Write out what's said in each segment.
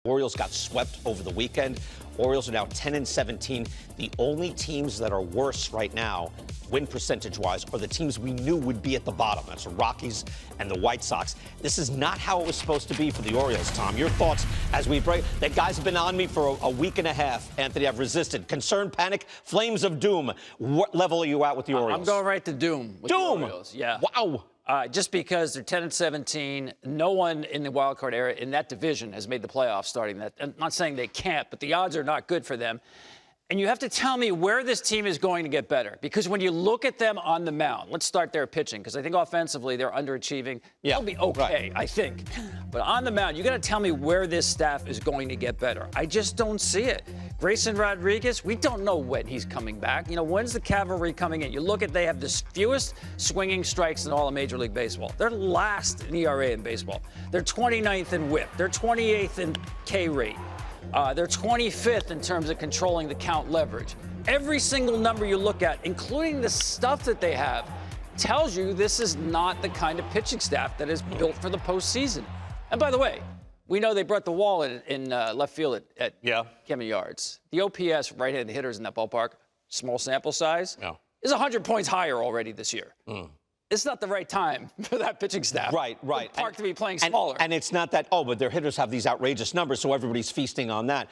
Orioles got swept over the weekend. Orioles are now 10-17. The only teams that are worse right now, win percentage-wise, are the teams we knew would be at the bottom. That's the Rockies and the White Sox. This is not how it was supposed to be for the Orioles, Tom. Your thoughts as we break? That guys have been on me for a week and a half, Anthony. I've resisted. Concern, panic, flames of doom. What level are you at with the Orioles? I'm going right to doom with doom. the Orioles. Yeah. Wow. Just because they're 10-17, no one in the wild card area in that division has made the playoffs starting that. I'm not saying they can't, but the odds are not good for them. And you have to tell me where this team is going to get better. Because when you look at them on the mound, let's start their pitching, because I think offensively they're underachieving. Yeah, they'll be okay, right. I think. But on the mound, you got to tell me where this staff is going to get better. I just don't see it. Grayson Rodriguez, we don't know when he's coming back. You know, when's the cavalry coming in? You look at, they have the fewest swinging strikes in all of Major League Baseball. They're last in ERA in baseball. They're 29th in whip. They're 28th in K rate. They're 25th in terms of controlling the count leverage. Every single number you look at, including the stuff that they have, tells you this is not the kind of pitching staff that is built for the postseason. And by the way, we know they brought the wall in left field at Kevin Yards. The OPS right-handed hitters in that ballpark, small sample size, is 100 points higher already this year. It's not the right time for that pitching staff. Right. The park to be playing smaller. And it's not that, but their hitters have these outrageous numbers, so everybody's feasting on that.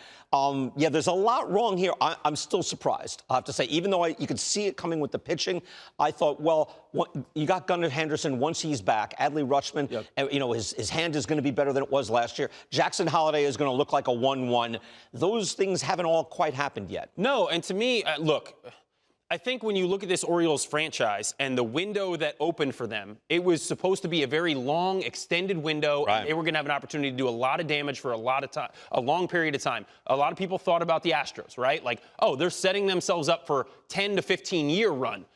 Yeah, there's a lot wrong here. I'm still surprised, I have to say. Even though you could see it coming with the pitching, I thought, you got Gunnar Henderson once he's back. Adley Rutschman, you know, his hand is going to be better than it was last year. Jackson Holliday is going to look like a 1-1. Those things haven't all quite happened yet. No, and to me, look, I think when you look at this Orioles franchise and the window that opened for them, it was supposed to be a very long, extended window. Right. And they were going to have an opportunity to do a lot of damage for a lot of time, a long period of time. A lot of people thought about the Astros, right? Like, they're setting themselves up for 10 to 15-year run.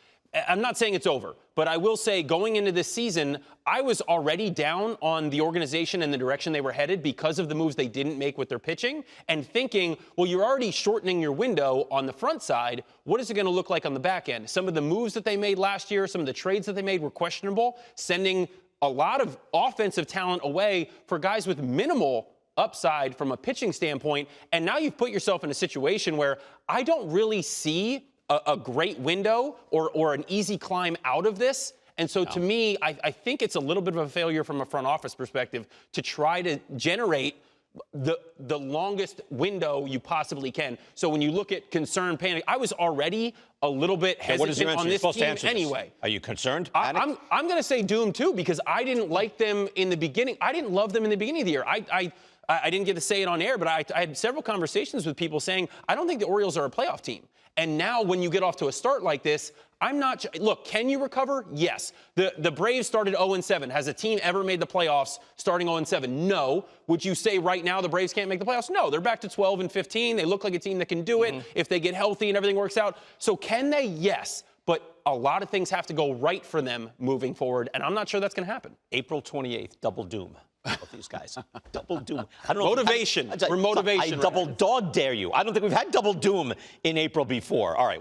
I'm not saying it's over, but I will say going into this season, I was already down on the organization and the direction they were headed because of the moves they didn't make with their pitching, and thinking, well, you're already shortening your window on the front side. What is it going to look like on the back end? Some of the moves that they made last year, some of the trades that they made were questionable, sending a lot of offensive talent away for guys with minimal upside from a pitching standpoint. And now you've put yourself in a situation where I don't really see a great window or an easy climb out of this. And so to me, I think it's a little bit of a failure from a front office perspective to try to generate the longest window you possibly can. So when you look at concern, panic, I was already a little bit hesitant on this team anyway. Are you concerned? I'm going to say doom too, because I didn't like them in the beginning. I didn't love them in the beginning of the year. I didn't get to say it on air, but I had several conversations with people saying, I don't think the Orioles are a playoff team. And now when you get off to a start like this, I'm not – look, can you recover? Yes. The Braves started 0-7. Has a team ever made the playoffs starting 0-7? No. Would you say right now the Braves can't make the playoffs? No. They're back to 12-15. They look like a team that can do it if they get healthy and everything works out. So can they? Yes. But a lot of things have to go right for them moving forward, and I'm not sure that's going to happen. April 28th, double doom. Both these guys. Double doom. I don't know. Motivation. We're motivation. I double dog dare you. I don't think we've had double doom in April before. All right.